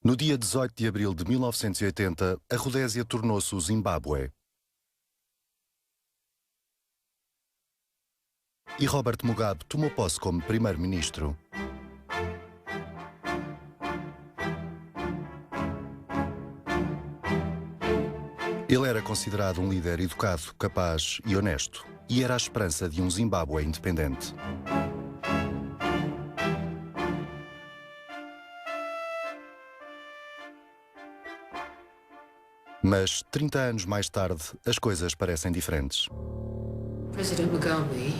No dia 18 de abril de 1980, a Rodésia tornou-se o Zimbábue. E Robert Mugabe tomou posse como primeiro-ministro. Ele era considerado um líder educado, capaz e honesto, e era a esperança de um Zimbábue independente. Mas 30 anos mais tarde, as coisas parecem diferentes. President Mugabe,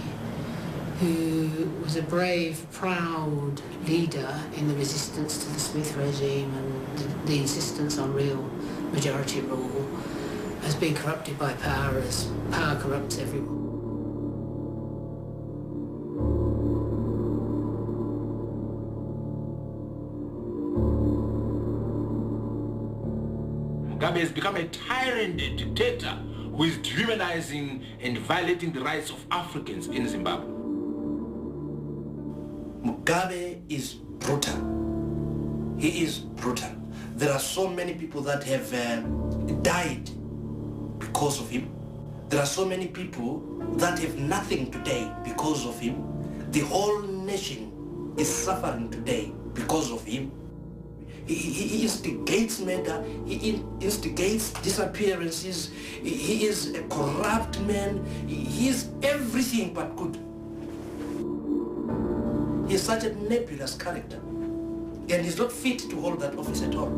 who was a brave, proud leader in the resistance to the Smith regime and the insistence on real majority rule, has been corrupted by power as power corrupts everyone. Mugabe has become a tyrant dictator who is dehumanizing and violating the rights of Africans in Zimbabwe. Mugabe is brutal. He is brutal. There are so many people that have died because of him. There are so many people that have nothing today because of him. The whole nation is suffering today because of him. He instigates murder, he instigates disappearances, he is a corrupt man, he is everything but good. He is such a nebulous character, and he's not fit to hold that office at all.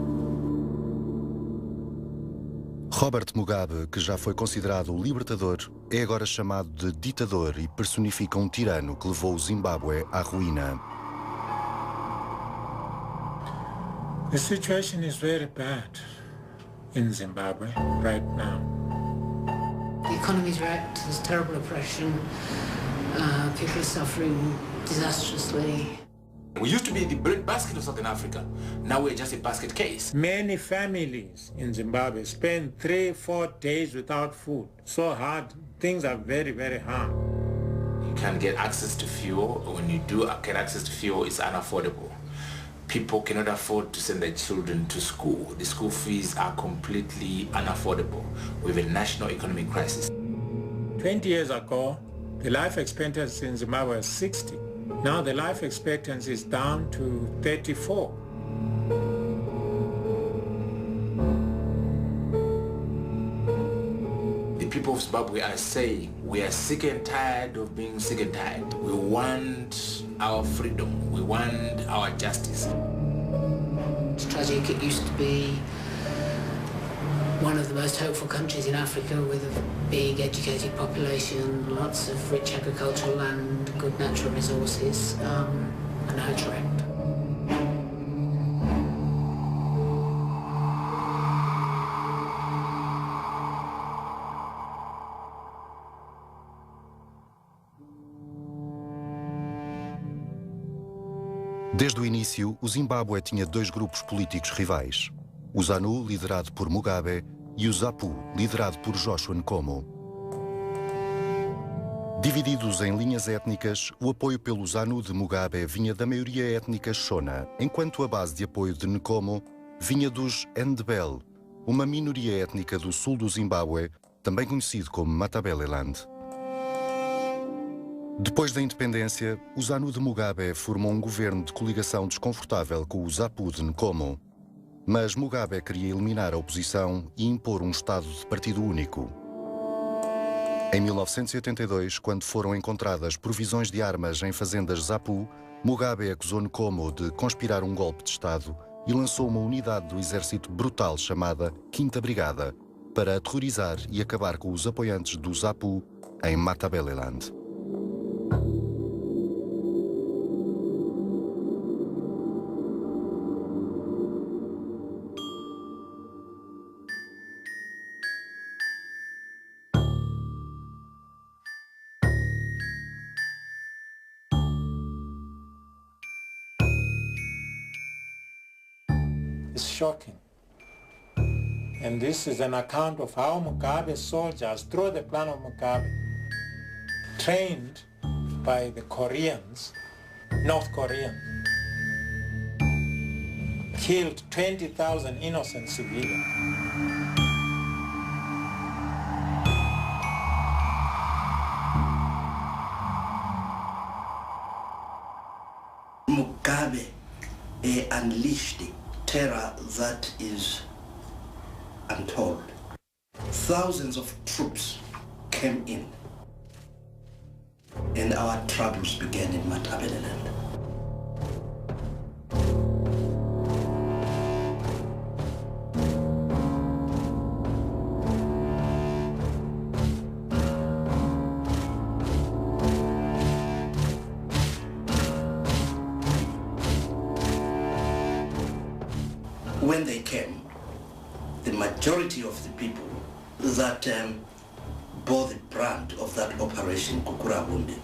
Robert Mugabe, que já foi considerado o libertador, é agora chamado de ditador e personifica um tirano que levou o Zimbábue à ruína. The situation is very bad in Zimbabwe right now. The economy is wrecked, there's terrible oppression, people are suffering disastrously. We used to be the breadbasket of Southern Africa. Now we're just a basket case. Many families in Zimbabwe spend 3-4 days without food. So hard, things are very, very hard. You can't get access to fuel. When you do get access to fuel, it's unaffordable. People cannot afford to send their children to school. The school fees are completely unaffordable. We have a national economic crisis. 20 years ago, the life expectancy in Zimbabwe was 60. Now the life expectancy is down to 34. The people of Zimbabwe are saying we are sick and tired of being sick and tired. We want our freedom. We want our justice. It's tragic. It used to be one of the most hopeful countries in Africa with a big educated population, lots of rich agricultural land, good natural resources, and now it's wrecked. Desde o início, o Zimbábue tinha dois grupos políticos rivais. O ZANU, liderado por Mugabe, e o ZAPU, liderado por Joshua Nkomo. Divididos em linhas étnicas, o apoio pelo ZANU de Mugabe vinha da maioria étnica Shona, enquanto a base de apoio de Nkomo vinha dos Ndebele, uma minoria étnica do sul do Zimbábue, também conhecido como Matabeleland. Depois da independência, o ZANU de Mugabe formou um governo de coligação desconfortável com o ZAPU de Nkomo. Mas Mugabe queria eliminar a oposição e impor um Estado de partido único. Em 1982, quando foram encontradas provisões de armas em fazendas ZAPU, Mugabe acusou Nkomo de conspirar um golpe de Estado e lançou uma unidade do exército brutal chamada Quinta Brigada para aterrorizar e acabar com os apoiantes do ZAPU em Matabeleland. It's shocking. And this is an account of how Mugabe's soldiers, through the plan of Mugabe, trained by the Koreans, North Koreans, killed 20,000 innocent civilians. Mugabe unleashed terror that is untold. Thousands of troops came in, and our troubles began in Matabeleland. When they came, the majority of the people that bore the brunt of that operation, Kukurahunde,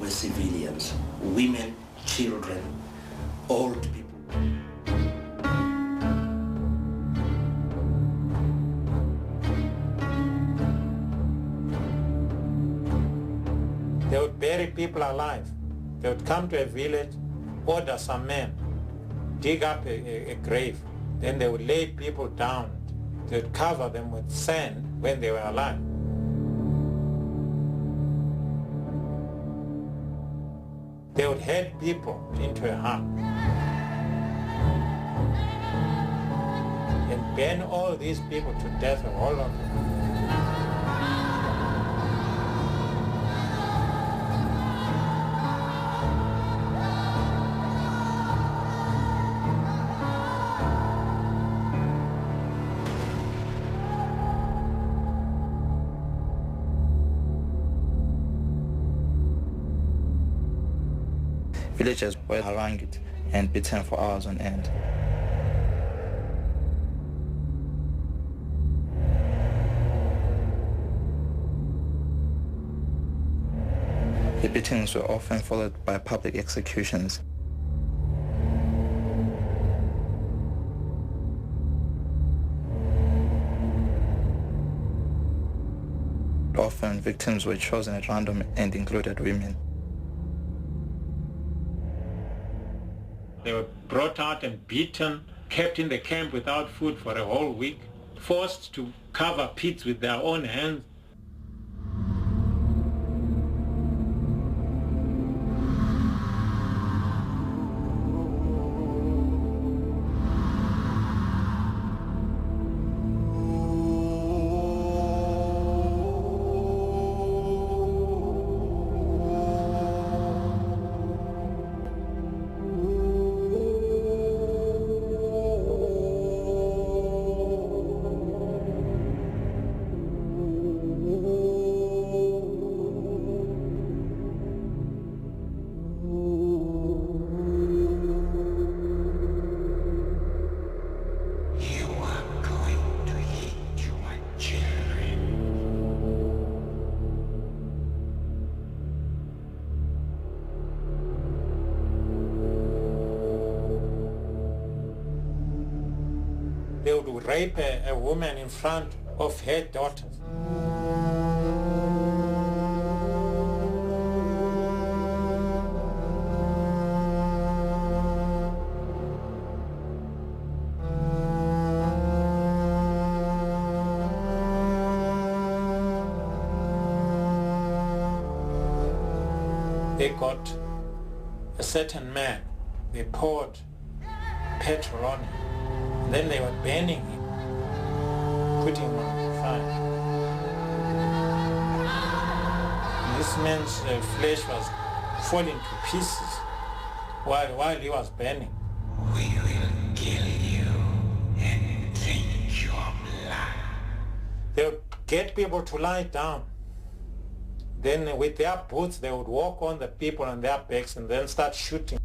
were civilians, women, children, old people. They would bury people alive. They would come to a village, order some men, dig up a grave. Then they would lay people down. They would cover them with sand when they were alive. They would head people into a hut and burn all these people to death, all of them. Villagers were harangued and beaten for hours on end. The beatings were often followed by public executions. Often victims were chosen at random and included women. They were brought out and beaten, kept in the camp without food for a whole week, forced to cover pits with their own hands. They would rape a woman in front of her daughters. They got a certain man, they poured petrol on him. Then they were burning him, putting him on the fire. And this man's flesh was falling to pieces while he was burning. We will kill you and drink your blood. They would get people to lie down. Then with their boots they would walk on the people on their backs and then start shooting.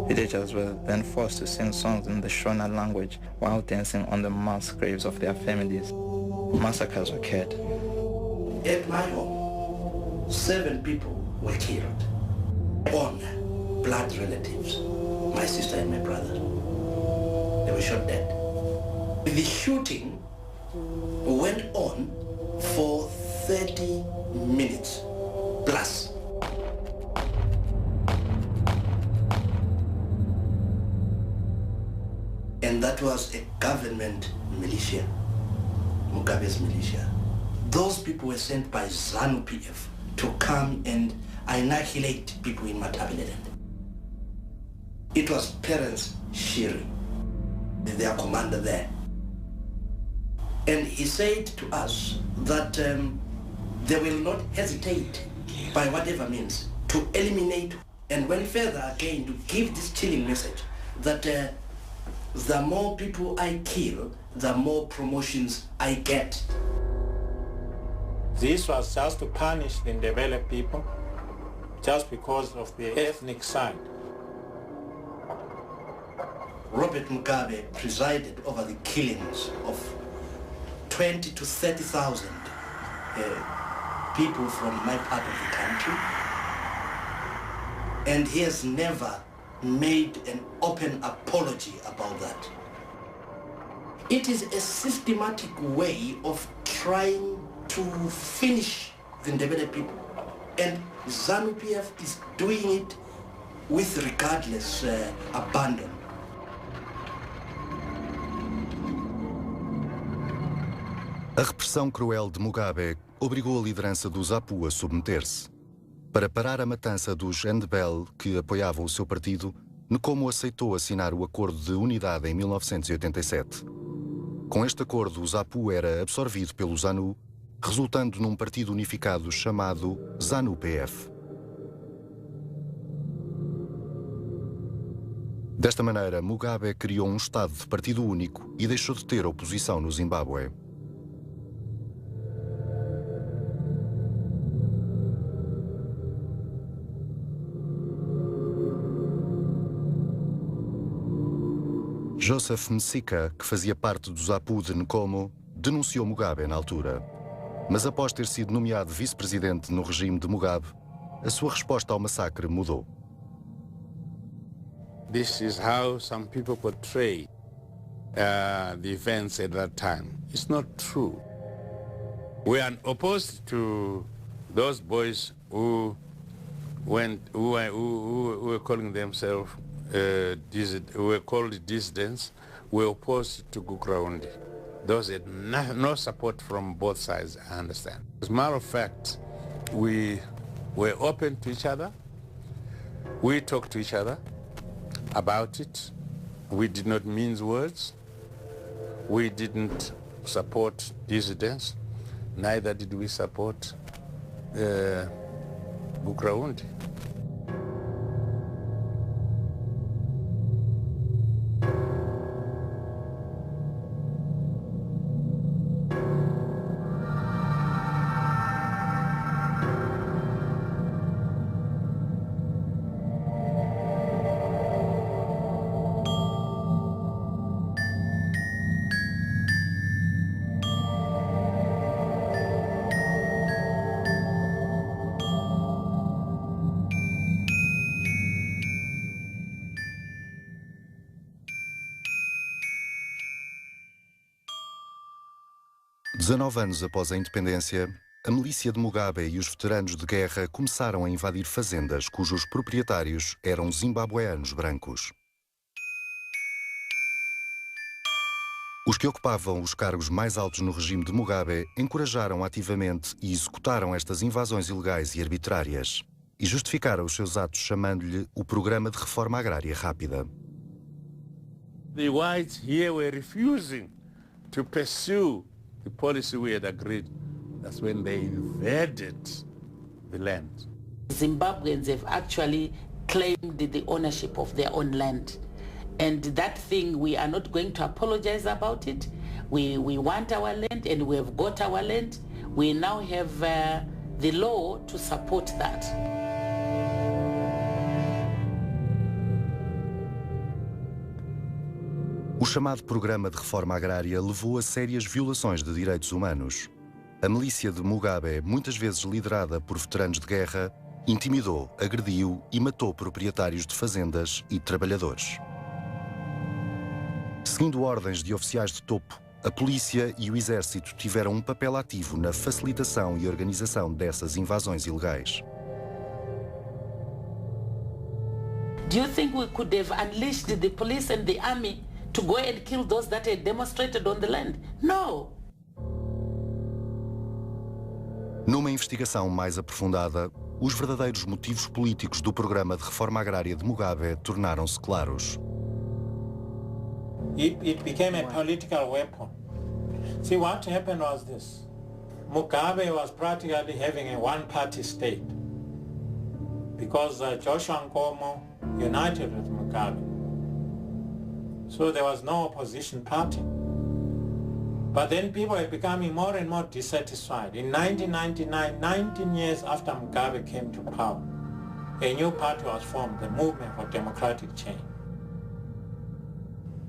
Villagers were then forced to sing songs in the Shona language while dancing on the mass graves of their families. Massacres occurred. At my home, 7 people were killed. Own blood relatives, my sister and my brother. They were shot dead. The shooting went on for 30 minutes plus. And that was a government militia, Mugabe's militia. Those people were sent by ZANU-PF to come and annihilate people in Matabeleland. It was Terence Shiri, their commander there. And he said to us that they will not hesitate by whatever means to eliminate, and went further again to give this chilling message that the more people I kill, the more promotions I get. This was just to punish the Ndebele people just because of the ethnic side. Robert Mugabe presided over the killings of 20 to 30,000 people from my part of the country, and he has never made an open apology about that. It is a systematic way of trying to finish the Ndebele people, and ZANU-PF is doing it with regardless abandon. A repressão cruel de Mugabe obrigou a liderança do ZAPU a submeter-se. Para parar a matança dos Ndebele que apoiavam o seu partido, Nkomo aceitou assinar o Acordo de Unidade em 1987. Com este acordo, o ZAPU era absorvido pelo ZANU, resultando num partido unificado chamado ZANU-PF. Desta maneira, Mugabe criou um Estado de partido único e deixou de ter oposição no Zimbábue. Joseph Msika, que fazia parte do ZAPU de Nkomo, denunciou Mugabe na altura. Mas após ter sido nomeado vice-presidente no regime de Mugabe, a sua resposta ao massacre mudou. This is how some people portray the events at that time. It's not true. We are opposed to those boys who were calling themselves who were called dissidents. Were opposed to Gukraundi. Those had no support from both sides, I understand. As a matter of fact, we were open to each other. We talked to each other about it. We did not mince words. We didn't support dissidents. Neither did we support Gukraundi. Dezenove anos após a independência, a milícia de Mugabe e os veteranos de guerra começaram a invadir fazendas cujos proprietários eram zimbabueanos brancos. Os que ocupavam os cargos mais altos no regime de Mugabe encorajaram ativamente e executaram estas invasões ilegais e arbitrárias e justificaram os seus atos chamando-lhe o Programa de Reforma Agrária Rápida. The whites here were refusing to pursue the policy we had agreed. That's when they invaded the land. Zimbabweans have actually claimed the ownership of their own land. And that thing, we are not going to apologize about it. We want our land and we have got our land. We now have the law to support that. O chamado Programa de Reforma Agrária levou a sérias violações de direitos humanos. a milícia de Mugabe, muitas vezes liderada por veteranos de guerra, intimidou, agrediu e matou proprietários de fazendas e trabalhadores. Seguindo ordens de oficiais de topo, a polícia e o exército tiveram um papel ativo na facilitação e organização dessas invasões ilegais. Do you think we could have unleashed the police and the army to go and kill those that had demonstrated on the land? No. Numa investigação mais aprofundada, os verdadeiros motivos políticos do programa de reforma agrária de Mugabe tornaram-se claros. It became a political weapon. See, what happened was this. Mugabe was practically having a one-party state because Joshua Nkomo united with Mugabe. So there was no opposition party. But then people were becoming more and more dissatisfied. In 1999, 19 years after Mugabe came to power, a new party was formed, the Movement for Democratic Change.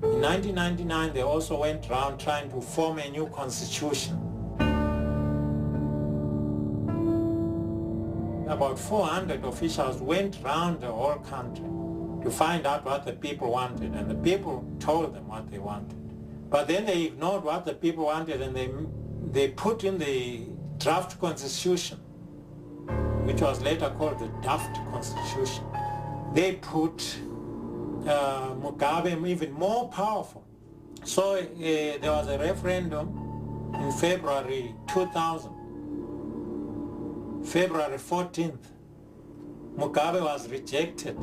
In 1999, they also went around trying to form a new constitution. About 400 officials went around the whole country to find out what the people wanted, and the people told them what they wanted. But then they ignored what the people wanted, and they put in the draft constitution, which was later called the Daft Constitution. They put Mugabe even more powerful. So there was a referendum in February 2000. February 14th, Mugabe was rejected.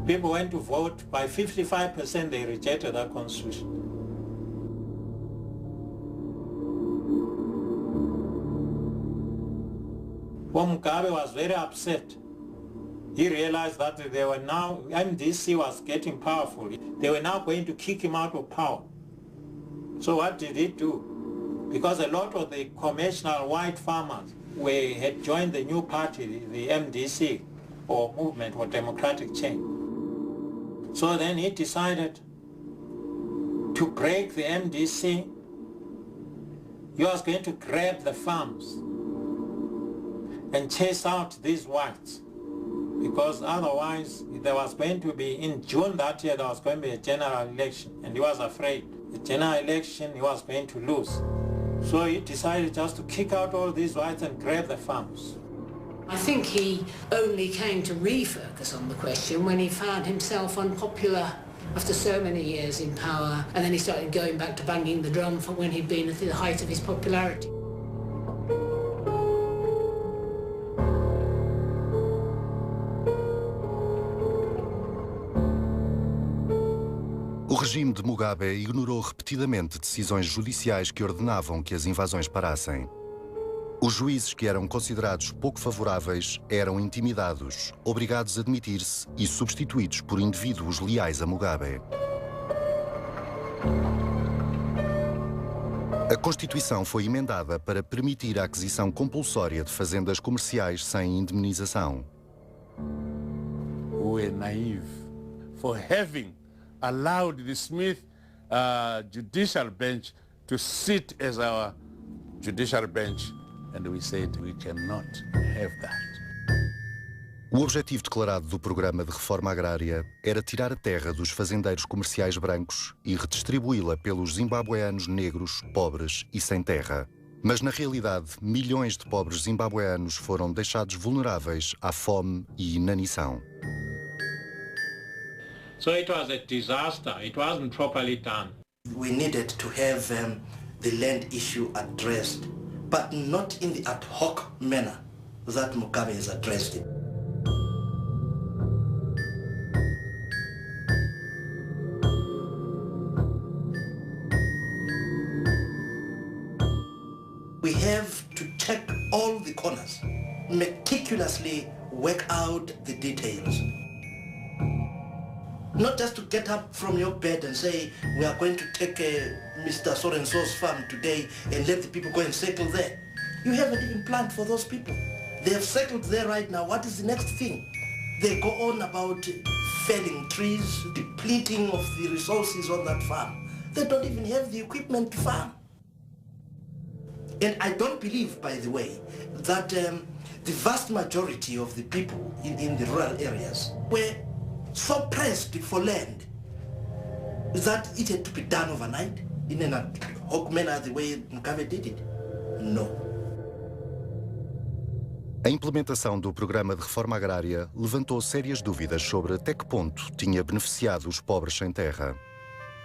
People went to vote. By 55%, they rejected that constitution. Well, Mugabe was very upset. He realized that they were now, MDC was getting powerful. They were now going to kick him out of power. So what did he do? Because a lot of the conventional white farmers had joined the new party, the MDC, or Movement for Democratic Change. So then he decided to break the MDC. He was going to grab the farms and chase out these whites, because otherwise there was going to be, in June that year, there was going to be a general election, and he was afraid the general election he was going to lose. So he decided just to kick out all these whites and grab the farms. I think he only came to refocus on the question when he found himself unpopular after so many years in power, and then he started going back to banging the drum for when he'd been at the height of his popularity. O regime de Mugabe ignorou repetidamente decisões judiciais que ordenavam que as invasões parassem. Os juízes que eram considerados pouco favoráveis eram intimidados, obrigados a admitir-se e substituídos por indivíduos leais a Mugabe. A Constituição foi emendada para permitir a aquisição compulsória de fazendas comerciais sem indemnização. We were naive for having allowed the Smith judicial bench to sit as our judicial bench, and we said we cannot have that. O objetivo declarado do programa de reforma agrária era tirar a terra dos fazendeiros comerciais brancos e redistribuí-la pelos zimbabueanos negros, pobres e sem terra. Mas, na realidade, milhões de pobres zimbabueanos foram deixados vulneráveis à fome e inanição. So it was a disaster. It wasn't properly done. We needed to have the land issue addressed, but not in the ad hoc manner that Mugabe has addressed it. We have to check all the corners, meticulously work out the details. Not just to get up from your bed and say, we are going to take Mr. So-and-so's farm today and let the people go and settle there. You haven't even planned for those people. They have settled there right now. What is the next thing? They go on about felling trees, depleting of the resources on that farm. They don't even have the equipment to farm. And I don't believe, by the way, that the vast majority of the people in the rural areas were so pressed for land that it had to be done overnight in an ad hoc manner the way Mugabe did it. No. A implementação do programa de reforma agrária levantou sérias dúvidas sobre até que ponto tinha beneficiado os pobres sem terra.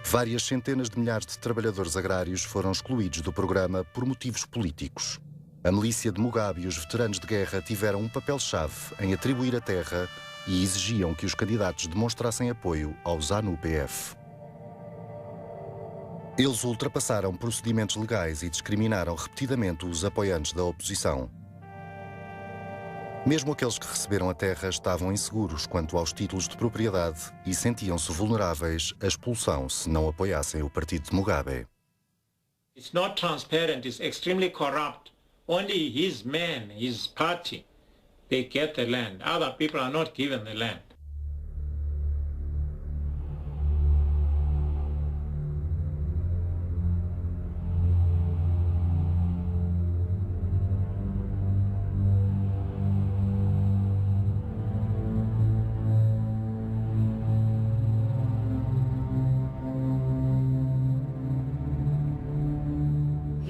Várias centenas de milhares de trabalhadores agrários foram excluídos do programa por motivos políticos. A milícia de Mugabe e os veteranos de guerra tiveram um papel-chave em atribuir a terra e exigiam que os candidatos demonstrassem apoio ao ZANU-PF. Eles ultrapassaram procedimentos legais e discriminaram repetidamente os apoiantes da oposição. Mesmo aqueles que receberam a terra estavam inseguros quanto aos títulos de propriedade e sentiam-se vulneráveis à expulsão se não apoiassem o partido de Mugabe. It's not transparent, it's extremely corrupt. Only his men, his party, they get the land. Other people are not given the land.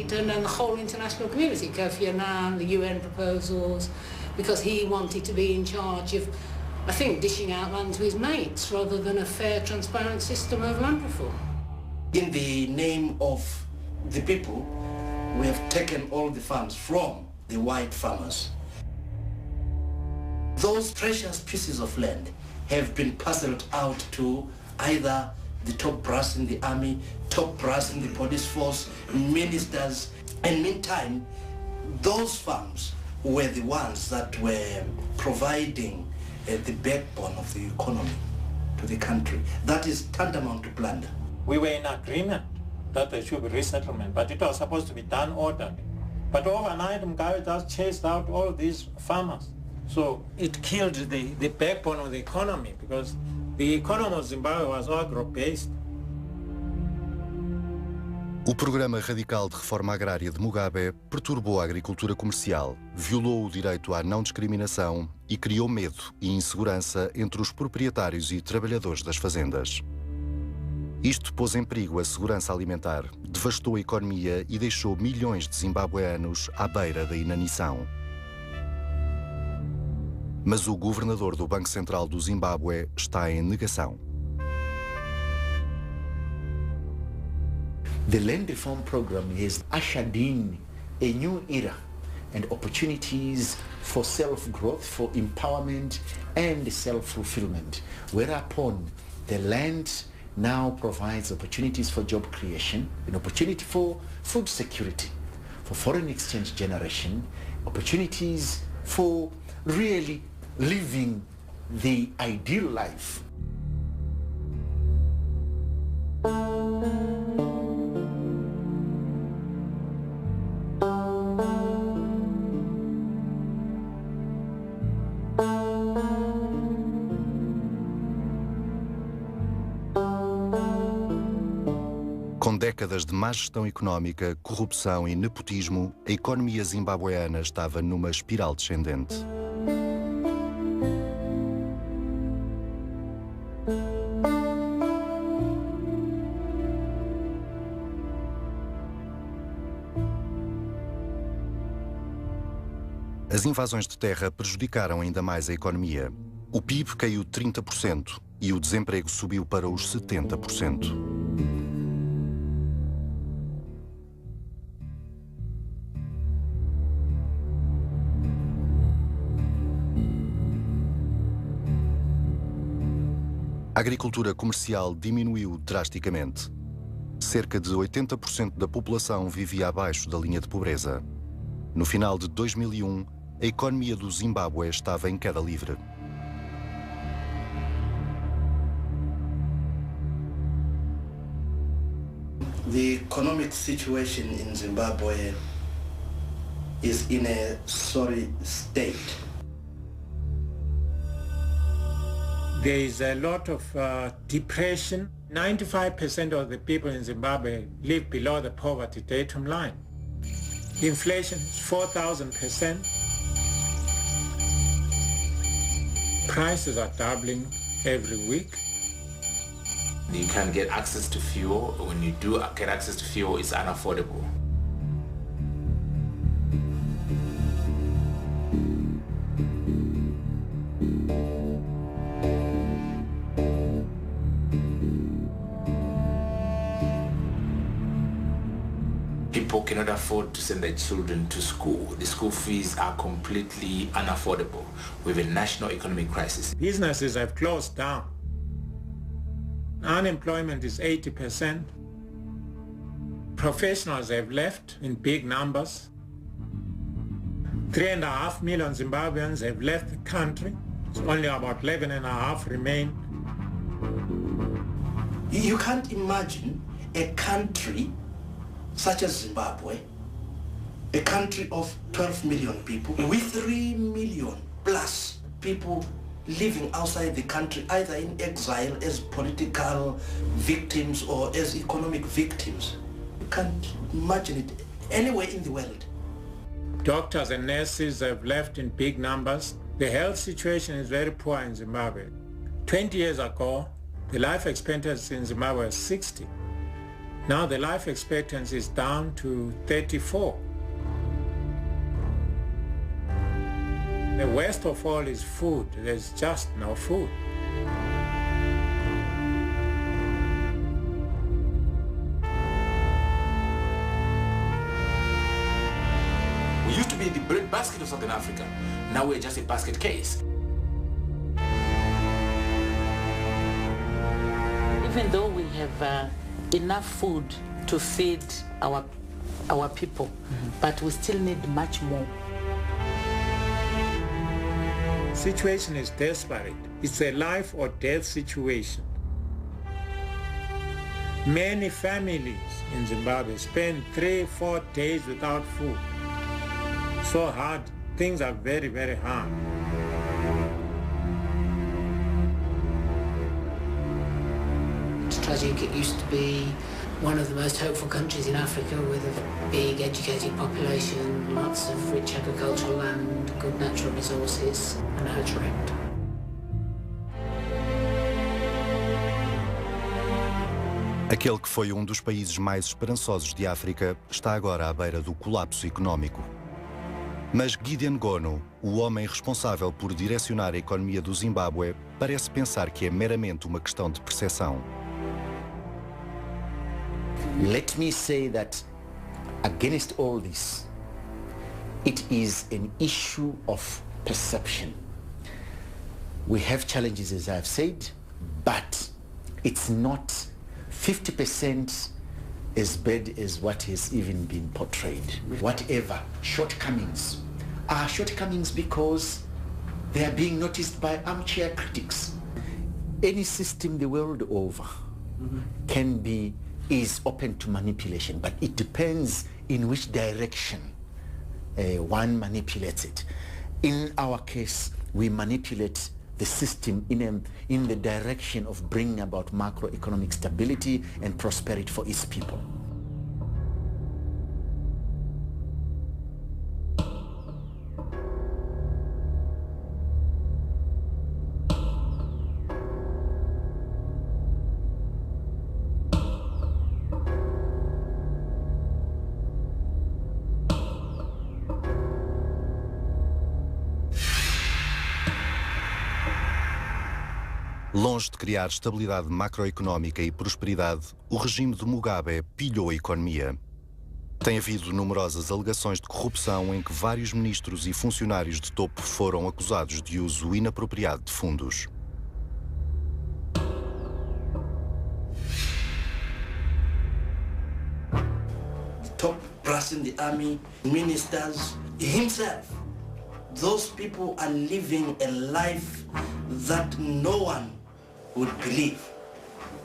Turned down the whole international community, Kofi Annan, the UN proposals, because he wanted to be in charge of, I think, dishing out land to his mates rather than a fair, transparent system of land reform. In the name of the people, we have taken all the funds from the white farmers. Those precious pieces of land have been parceled out to either the top brass in the army, top brass in the police force, ministers. And meantime, those farms were the ones that were providing the backbone of the economy to the country. That is tantamount to plunder. We were in agreement that there should be resettlement, but it was supposed to be done orderly. But overnight, Mugabe just chased out all these farmers. So it killed the backbone of the economy, because the economy of Zimbabwe was agro-based. O programa radical de reforma agrária de Mugabe perturbou a agricultura comercial, violou o direito à não discriminação e criou medo e insegurança entre os proprietários e trabalhadores das fazendas. Isto pôs em perigo a segurança alimentar, devastou a economia e deixou milhões de zimbabueanos à beira da inanição. Mas o governador do Banco Central do Zimbábue está em negação. The land reform program has ushered in a new era and opportunities for self-growth, for empowerment and self-fulfillment, whereupon the land now provides opportunities for job creation, an opportunity for food security, for foreign exchange generation, opportunities for really living the ideal life. Com décadas de má gestão económica, corrupção e nepotismo, a economia zimbabueana estava numa espiral descendente. As invasões de terra prejudicaram ainda mais a economia. O PIB caiu 30% e o desemprego subiu para os 70%. A agricultura comercial diminuiu drasticamente. Cerca de 80% da população vivia abaixo da linha de pobreza. No final de 2001, a economia do Zimbábue estava em queda livre. The economic situation in Zimbabwe is in a sorry state. There is a lot of depression. 95% of the people in Zimbabwe live below the poverty datum line. Inflation is 4,000%. Prices are doubling every week. You can get access to fuel. When you do get access to fuel, it's unaffordable. People cannot afford to send their children to school. The school fees are completely unaffordable. We have a national economic crisis. Businesses have closed down. Unemployment is 80%. Professionals have left in big numbers. 3.5 million Zimbabweans have left the country. It's only about 11.5 remain. You can't imagine a country such as Zimbabwe, a country of 12 million people, with 3 million plus people living outside the country, either in exile as political victims or as economic victims. You can't imagine it anywhere in the world. Doctors and nurses have left in big numbers. The health situation is very poor in Zimbabwe. 20 years ago, the life expectancy in Zimbabwe was 60. Now the life expectancy is down to 34. The worst of all is food. There's just no food. We used to be the breadbasket of Southern Africa. Now we're just a basket case. Even though we have enough food to feed our people, but we still need much more. Situation is desperate. It's a life or death situation. Many families in Zimbabwe spend 3-4 days without food. So hard. Things are very, very hard. It's tragic. It used to be one of the most hopeful countries in Africa with a big educated population, lots of rich agricultural land, good natural resources, and now it's wrecked. Aquele que foi dos países mais esperançosos de África está agora à beira do colapso económico. Mas Gideon Gono, o homem responsável por direcionar a economia do Zimbábue, parece pensar que é meramente uma questão de percepção. Let me say that against all this, it is an issue of perception. We have challenges, as I've said, but it's not 50% as bad as what has even been portrayed. Whatever shortcomings are shortcomings because they are being noticed by armchair critics. Any system the world over is open to manipulation, but it depends in which direction one manipulates it. In our case, we manipulate the system in the direction of bringing about macroeconomic stability and prosperity for its people. Longe de criar estabilidade macroeconómica e prosperidade, o regime de Mugabe pilhou a economia. Tem havido numerosas alegações de corrupção em que vários ministros e funcionários de topo foram acusados de uso inapropriado de fundos. Top brass in the army, ministers, himself. Those people are living a life that no one would believe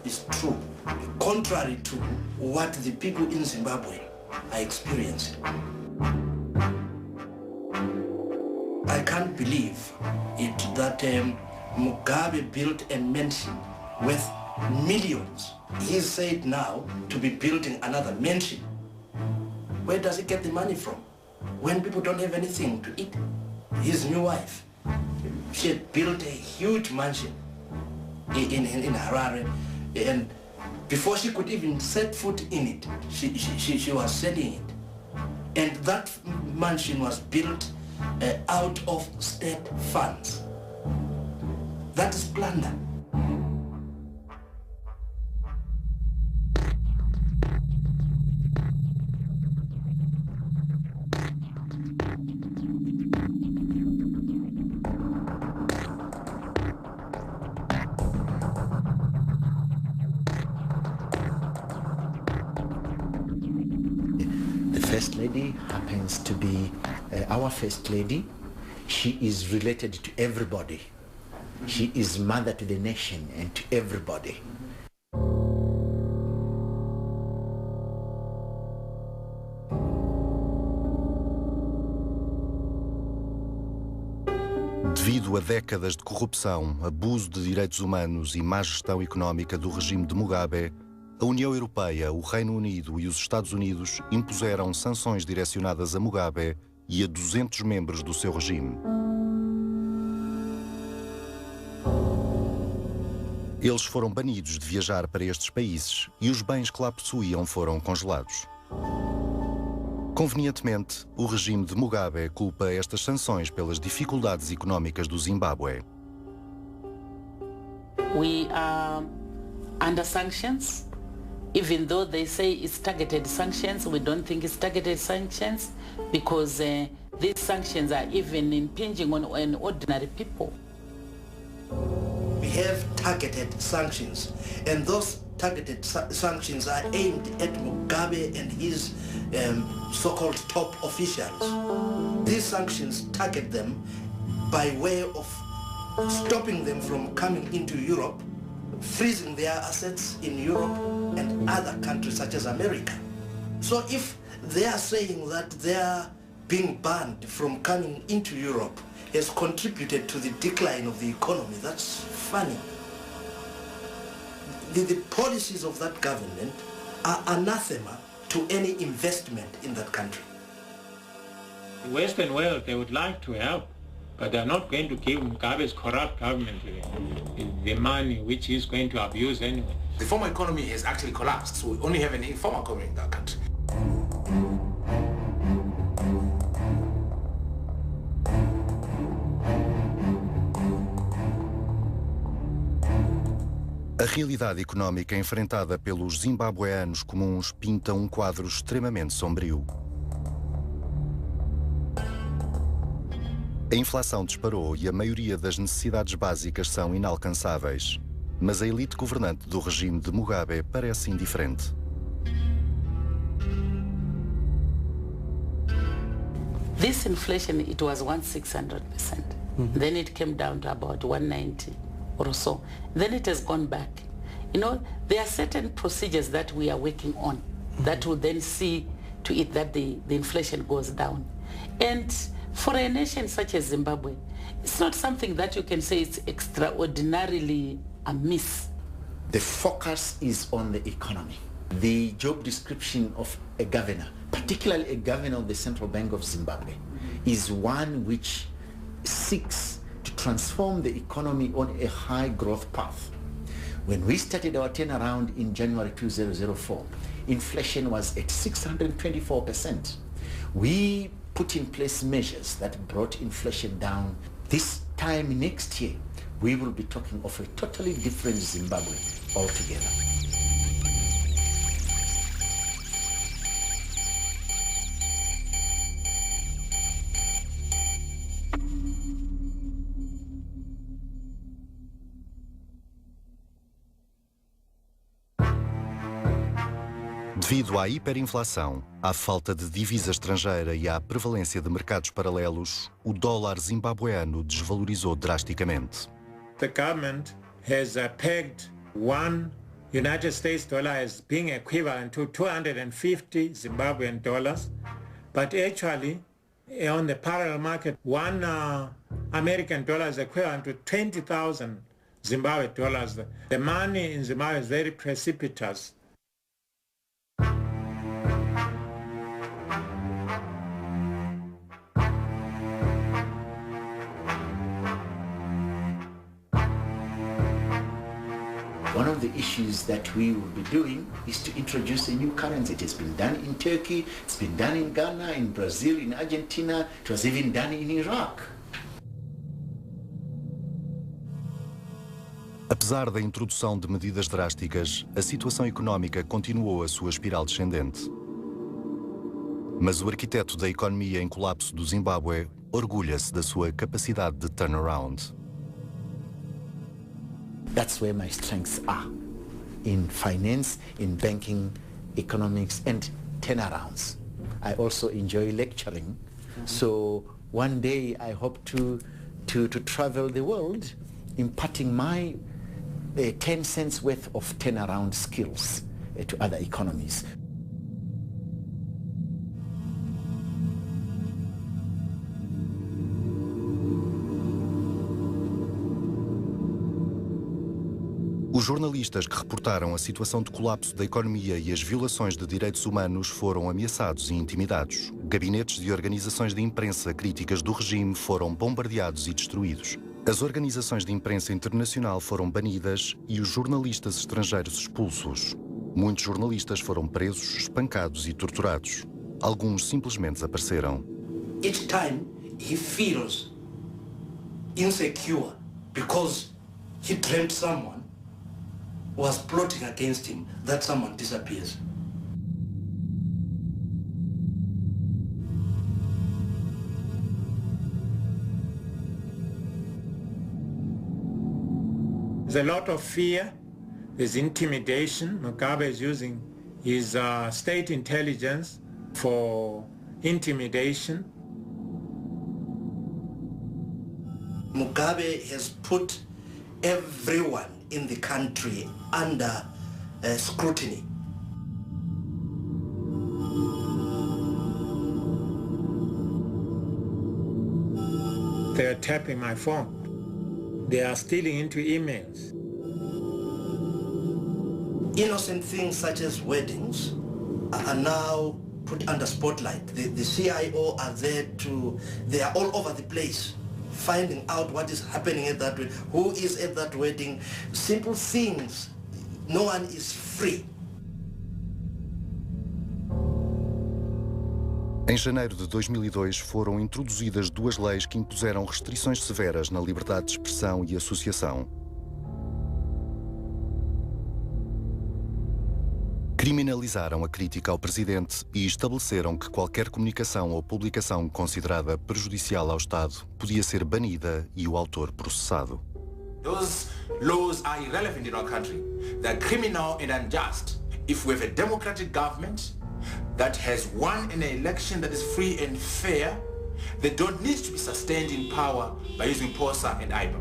is true, contrary to what the people in Zimbabwe are experiencing. I can't believe it that Mugabe built a mansion worth millions. He's said now to be building another mansion Where does he get the money from? When people don't have anything to eat. His new wife, she had built a huge mansion in Harare, and before she could even set foot in it, she was selling it. And that mansion was built out of state funds. That is plunder. First Lady happens to be our First Lady. She is related to everybody. She is mother to the nation and to everybody. Devido a décadas de corrupção, abuso de direitos humanos e má gestão económica do regime de Mugabe, a União Europeia, o Reino Unido e os Estados Unidos impuseram sanções direcionadas a Mugabe e a 200 membros do seu regime. Eles foram banidos de viajar para estes países e os bens que lá possuíam foram congelados. Convenientemente, o regime de Mugabe culpa estas sanções pelas dificuldades económicas do Zimbábue. We are under sanctions. Even though they say it's targeted sanctions, we don't think it's targeted sanctions because these sanctions are even impinging on ordinary people. We have targeted sanctions, and those targeted sanctions are aimed at Mugabe and his so-called top officials. These sanctions target them by way of stopping them from coming into Europe, freezing their assets in Europe and other countries such as America. So if they are saying that they are being banned from coming into Europe has contributed to the decline of the economy, that's funny. The policies of that government are anathema to any investment in that country. The Western world, they would like to help, but they're not going to give Mugabe's corrupt government the money which he's going to abuse anyway. The formal economy has actually collapsed, so we only have an informal economy in that country. A realidade económica enfrentada pelos zimbabueanos comuns pinta um quadro extremamente sombrio. A inflação disparou e a maioria das necessidades básicas são inalcançáveis. Mas a elite governante do regime de Mugabe parece indiferente. This inflation, it was 1,600%. Then it came down to about 190 or so. Then it has gone back. You know, there are certain procedures that we are working on that will then see to it that the inflation goes down. And for a nation such as Zimbabwe, it's not something that you can say it's extraordinarily amiss. The focus is on the economy. The job description of a governor, particularly a governor of the Central Bank of Zimbabwe, is one which seeks to transform the economy on a high growth path. When we started our turnaround in January 2004, inflation was at 624%. We put in place measures that brought inflation down. This time next year, we will be talking of a totally different Zimbabwe altogether. Devido à hiperinflação, à falta de divisa estrangeira e à prevalência de mercados paralelos, o dólar zimbabueano desvalorizou drasticamente. The government has pegged one United States dollar as being equivalent to 250 Zimbabwean dollars, but actually on the parallel market, one American dollar is equivalent to 20,000 Zimbabwe dollars. The money in Zimbabwe is very precipitous. One of the issues that we will be doing is to introduce a new currency. It has been done in Turkey, it's been done in Ghana, in Brazil, in Argentina, it was even done in Iraq. Apesar da introdução de medidas drásticas, a situação económica continuou a sua espiral descendente. Mas o arquiteto da economia em colapso do Zimbábue orgulha-se da sua capacidade de turnaround. That's where my strengths are, in finance, in banking, economics, and turnarounds. I also enjoy lecturing, so one day I hope to travel the world, imparting my 10 cents worth of turnaround skills to other economies. Os jornalistas que reportaram a situação de colapso da economia e as violações de direitos humanos foram ameaçados e intimidados. Gabinetes de organizações de imprensa críticas do regime foram bombardeados e destruídos. As organizações de imprensa internacional foram banidas e os jornalistas estrangeiros expulsos. Muitos jornalistas foram presos, espancados e torturados. Alguns simplesmente desapareceram. Each time he feels insecure because he dreamt someone was plotting against him, that someone disappears. There's a lot of fear, there's intimidation. Mugabe is using his state intelligence for intimidation. Mugabe has put everyone in the country under scrutiny. They are tapping my phone. They are stealing into emails. Innocent things such as weddings are now put under spotlight. The CIO are there they are all over the place, finding out what is happening at that wedding, who is at that wedding, simple things. No one is free. Em janeiro de 2002 foram introduzidas duas leis que impuseram restrições severas na liberdade de expressão e associação. Criminalizaram a crítica ao presidente e estabeleceram que qualquer comunicação ou publicação considerada prejudicial ao Estado podia ser banida e o autor processado. Those laws are irrelevant in our country. They're criminal and unjust. If we have a democratic government that has won an election that is free and fair, they don't need to be sustained in power by using POSA and IBA.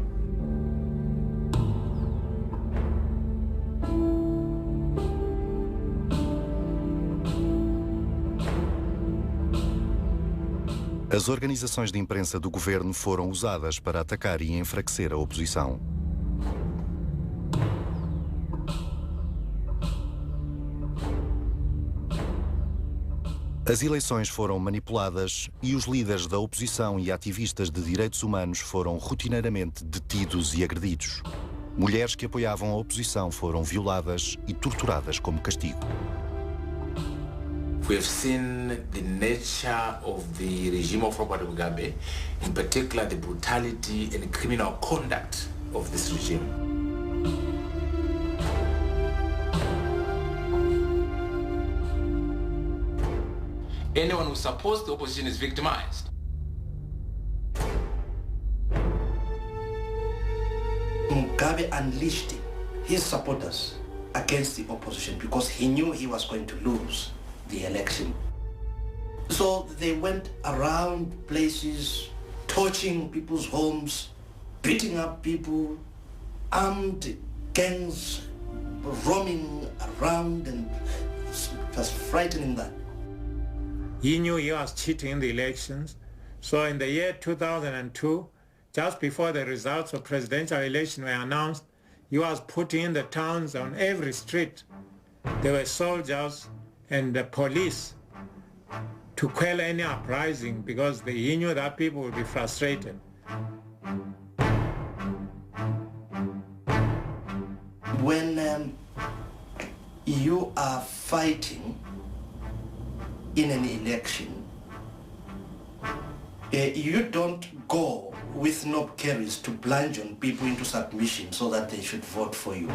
As organizações de imprensa do governo foram usadas para atacar e enfraquecer a oposição. As eleições foram manipuladas e os líderes da oposição e ativistas de direitos humanos foram rotineiramente detidos e agredidos. Mulheres que apoiavam a oposição foram violadas e torturadas como castigo. We have seen the nature of the regime of Robert Mugabe, in particular the brutality and criminal conduct of this regime. Anyone who supports the opposition is victimized. Mugabe unleashed his supporters against the opposition because he knew he was going to lose the election. So they went around places, torching people's homes, beating up people, armed gangs roaming around, and it was frightening that. He knew he was cheating in the elections. So in the year 2002, just before the results of presidential election were announced, he was putting in the towns on every street. There were soldiers and the police to quell any uprising because he knew that people would be frustrated. When you are fighting in an election, you don't go with knob carries to bludgeon people into submission so that they should vote for you.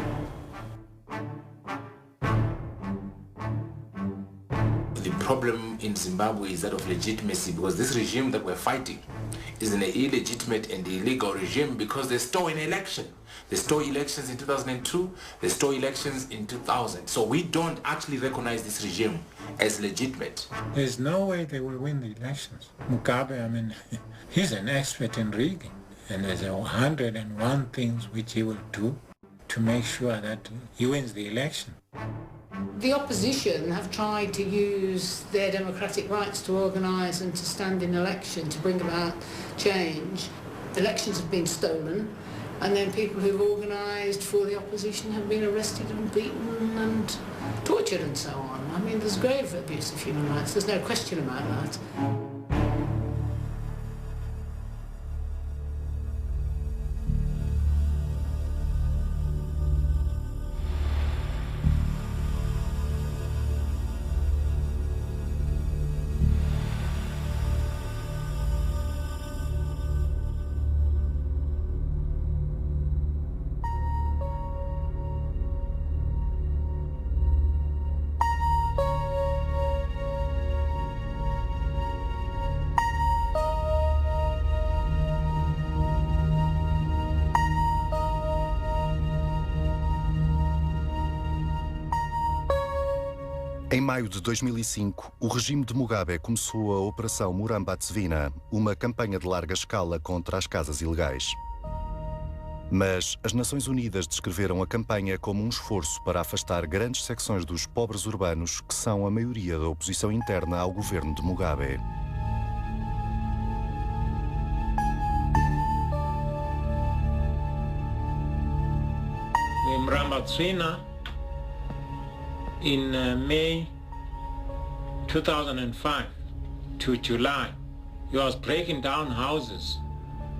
The problem in Zimbabwe is that of legitimacy, because this regime that we're fighting is an illegitimate and illegal regime because they stole an election. They stole elections in 2002, they stole elections in 2000. So we don't actually recognize this regime as legitimate. There's no way they will win the elections. Mugabe, I mean, he's an expert in rigging, and there's 101 things which he will do to make sure that he wins the election. The opposition have tried to use their democratic rights to organise and to stand in election to bring about change. Elections have been stolen, and then people who've organised for the opposition have been arrested and beaten and tortured and so on. I mean, there's grave abuse of human rights, there's no question about that. Em maio de 2005, o regime de Mugabe começou a Operação Murambatsvina, uma campanha de larga escala contra as casas ilegais. Mas as Nações Unidas descreveram a campanha como um esforço para afastar grandes secções dos pobres urbanos, que são a maioria da oposição interna ao governo de Mugabe. In Murambatsvina, in May 2005 to July, he was breaking down houses.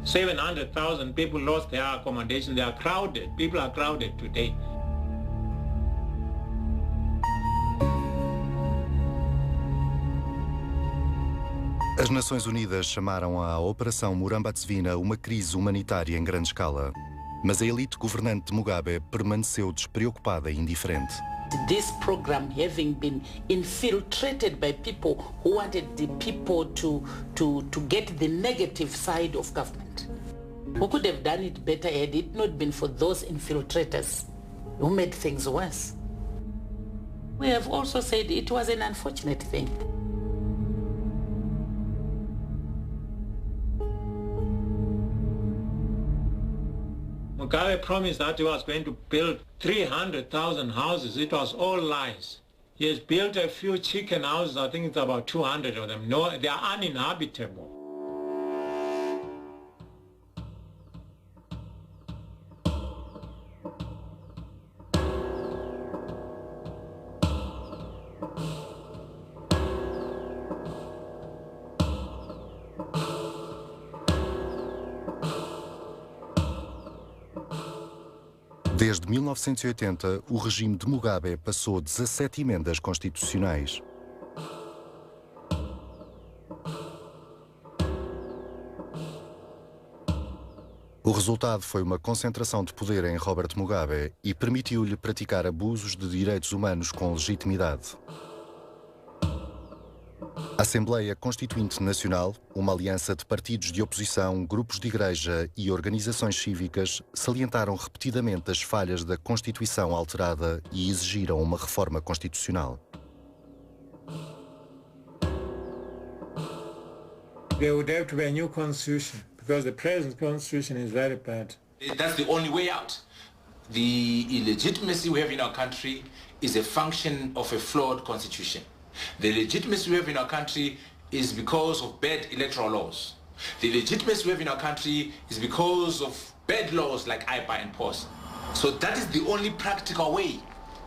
700,000 people lost their accommodation. They are crowded. People are crowded today. As Nações Unidas chamaram a Operação Murambatsvina uma crise humanitária em grande escala. Mas a elite governante de Mugabe permaneceu despreocupada e indiferente. This program having been infiltrated by people who wanted the people to get the negative side of government. We could have done it better had it not been for those infiltrators who made things worse. We have also said it was an unfortunate thing. Mugabe promised that he was going to build 300,000 houses. It was all lies. He has built a few chicken houses, I think it's about 200 of them. No, they are uninhabitable. Desde 1980, o regime de Mugabe passou 17 emendas constitucionais. O resultado foi uma concentração de poder em Robert Mugabe e permitiu-lhe praticar abusos de direitos humanos com legitimidade. A Assembleia Constituinte Nacional, uma aliança de partidos de oposição, grupos de igreja e organizações cívicas, salientaram repetidamente as falhas da Constituição alterada e exigiram uma reforma constitucional. There would have to be a new constitution because the present constitution is very bad. That's the only way out. The illegitimacy we have in our country is a function of a flawed constitution. The legitimacy we have in our country is because of bad electoral laws. The legitimacy we have in our country is because of bad laws like IPA and POS. So that is the only practical way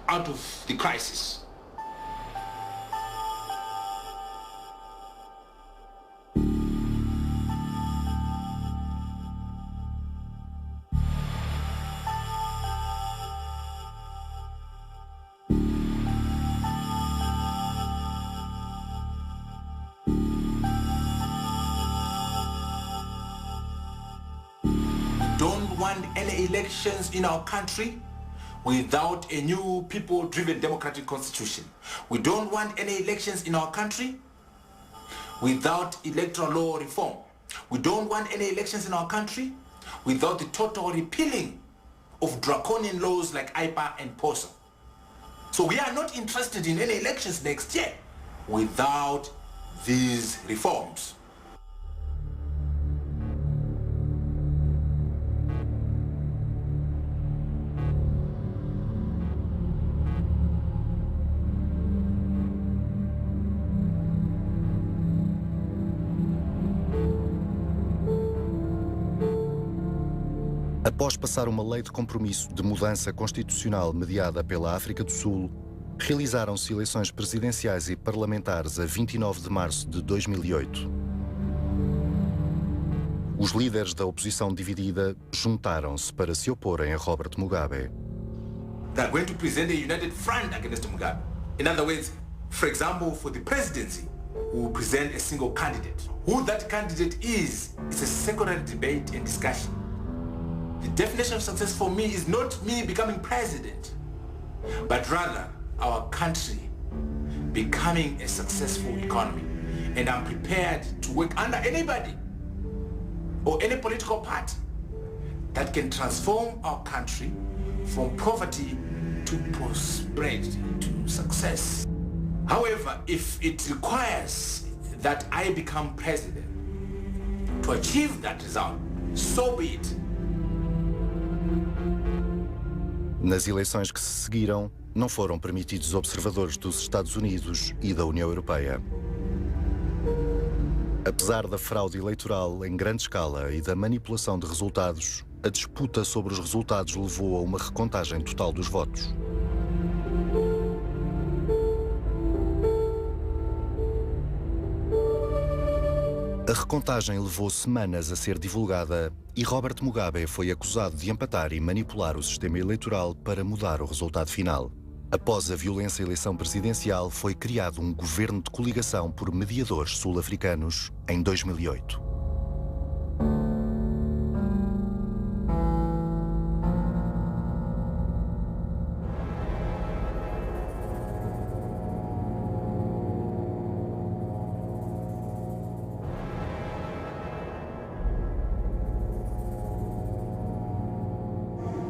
out of the crisis. want any elections in our country without a new people-driven democratic constitution. We don't want any elections in our country without electoral law reform. We don't want any elections in our country without the total repealing of draconian laws like IPA and POSA. So we are not interested in any elections next year without these reforms. Após passar uma lei de compromisso de mudança constitucional mediada pela África do Sul, realizaram-se eleições presidenciais e parlamentares a 29 de março de 2008. Os líderes da oposição dividida juntaram-se para se oporem a Robert Mugabe. They are going to present a united front against Mugabe. In other words, for example, for the presidency, we will present a single candidate. Who that candidate is a secondary debate and discussion. The definition of success for me is not me becoming president, but rather our country becoming a successful economy. And I'm prepared to work under anybody or any political party that can transform our country from poverty to prosperity, to success. However, if it requires that I become president to achieve that result, so be it. Nas eleições que se seguiram, não foram permitidos observadores dos Estados Unidos e da União Europeia. Apesar da fraude eleitoral em grande escala e da manipulação de resultados, a disputa sobre os resultados levou a uma recontagem total dos votos. A recontagem levou semanas a ser divulgada e Robert Mugabe foi acusado de empatar e manipular o sistema eleitoral para mudar o resultado final. Após a violenta eleição presidencial, foi criado um governo de coligação por mediadores sul-africanos em 2008.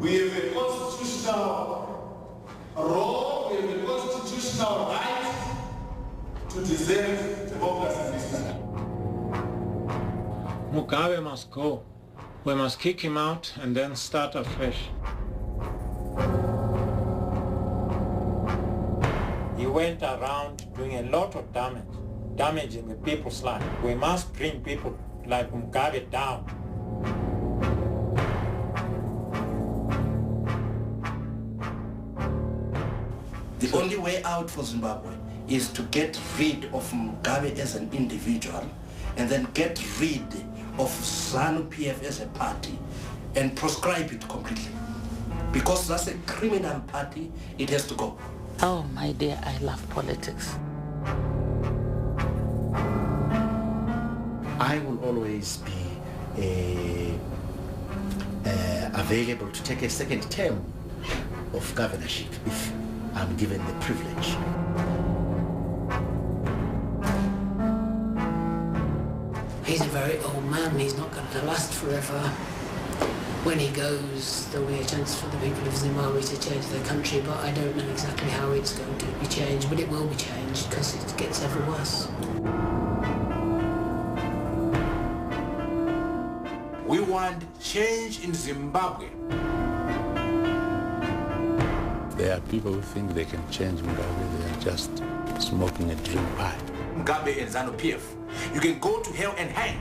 We have a constitutional role, we have a constitutional right to deserve democracy in this country. Mugabe must go. We must kick him out and then start afresh. He went around doing a lot of damage in the people's life. We must bring people like Mugabe down. The only way out for Zimbabwe is to get rid of Mugabe as an individual and then get rid of ZANU-PF as a party and proscribe it completely. Because that's a criminal party, it has to go. Oh, my dear, I love politics. I will always be available to take a second term of governorship if I'm given the privilege. He's a very old man. He's not going to last forever. When he goes, there'll be a chance for the people of Zimbabwe to change their country, but I don't know exactly how it's going to be changed, but it will be changed because it gets ever worse. We want change in Zimbabwe. There are people who think they can change Mugabe. They are just smoking a dream pie. Mugabe and ZANU-PF, you can go to hell and hang.